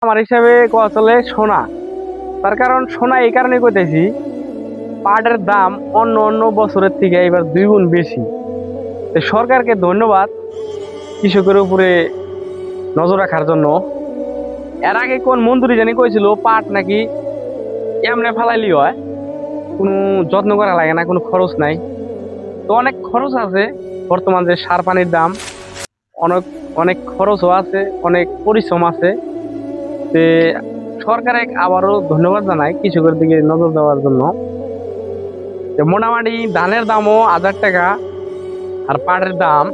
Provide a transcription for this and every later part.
আমার হিসাবে কোয়া চলে সোনা। তার কারণ সোনা এই কারণে কইতেছি, পাটের দাম অন্য অন্য বছরের থেকে এবার 2 গুণ বেশি। তো সরকারকে ধন্যবাদ কৃষকের উপরে নজর রাখার জন্য। এর আগে কোন মন্ত্রী জানি কইছিল পাট নাকি এমনি ফালাইলি হয়, কোনো যত্ন করা লাগে না, কোনো খরচ নাই। তো অনেক খরচ আছে, বর্তমান যে সার পানির দাম, অনেক অনেক খরচও আছে, অনেক পরিশ্রম আছে। তে সরকারে আবারও ধন্যবাদ জানাই কৃষকের দিকে নজর দেওয়ার জন্য। যে মোটামুটি ধানের দামও 1000 টাকা, আর পাটের দাম,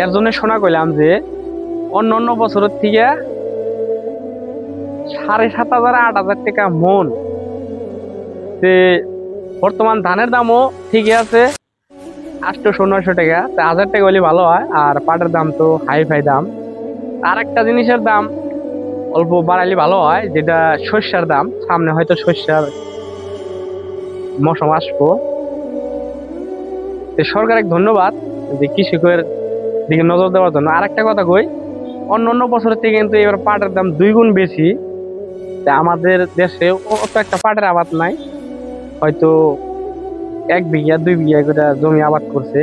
এর জন্য শোনা কইলাম যে অন্য অন্য বছরের থেকে 7,500 8,000 টাকা মন। যে বর্তমান ধানের দামও ঠিকই আছে, 800 900 টাকা। তা 1000 টাকা হলে ভালো হয়। আর পাটের দাম তো হাই ফাই দাম। আর একটা জিনিসের দাম অল্প বাড়াইলে ভালো হয়, যেটা শস্যের দাম। সামনে হয়তো শস্যের মৌসুম আসবো। সরকারকে ধন্যবাদ যে কৃষকের দিকে নজর দেওয়ার জন্য। আর একটা কথা কই, অন্য অন্য বছরের থেকে কিন্তু এবার পাটের দাম 2 গুণ বেশি। তা আমাদের দেশে অত একটা পাটের আবাদ নাই, হয়তো 1 বিঘা 2 বিঘা করে জমি আবাদ করছে।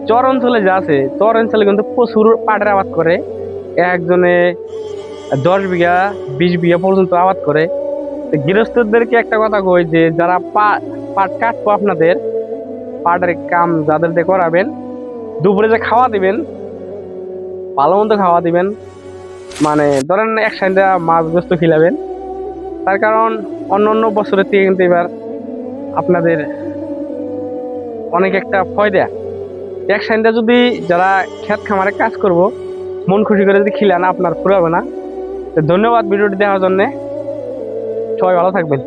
চর অঞ্চলে যা আছে, চর অঞ্চলে কিন্তু প্রচুর পাটের আবাদ করে। একজনে 10 বিঘা 20 বিঘা পর্যন্ত আবাদ করে। তো গৃহস্থদেরকে একটা কথা কই, যে যারা পাট কাটবো, আপনাদের পাটের কাম যাদের দিয়ে করাবেন, দুপুরে যে খাওয়া দিবেন, ভালো মন্দ খাওয়া দিবেন। মানে ধরেন এক সাইডে মাছ গোস্ত খিলাবেন। তার কারণ অন্য অন্য বছরের থেকে কিন্তু এবার আপনাদের অনেক একটা ফয়দা। এক সাইডে যদি যারা ক্ষেত খামারে কাজ করব, মন খুশি করে যদি খিলান, আপনার ফুরাবে না। তো ধন্যবাদ ভিডিওটি দেখার জন্য। সবাই ভালো থাকবেন।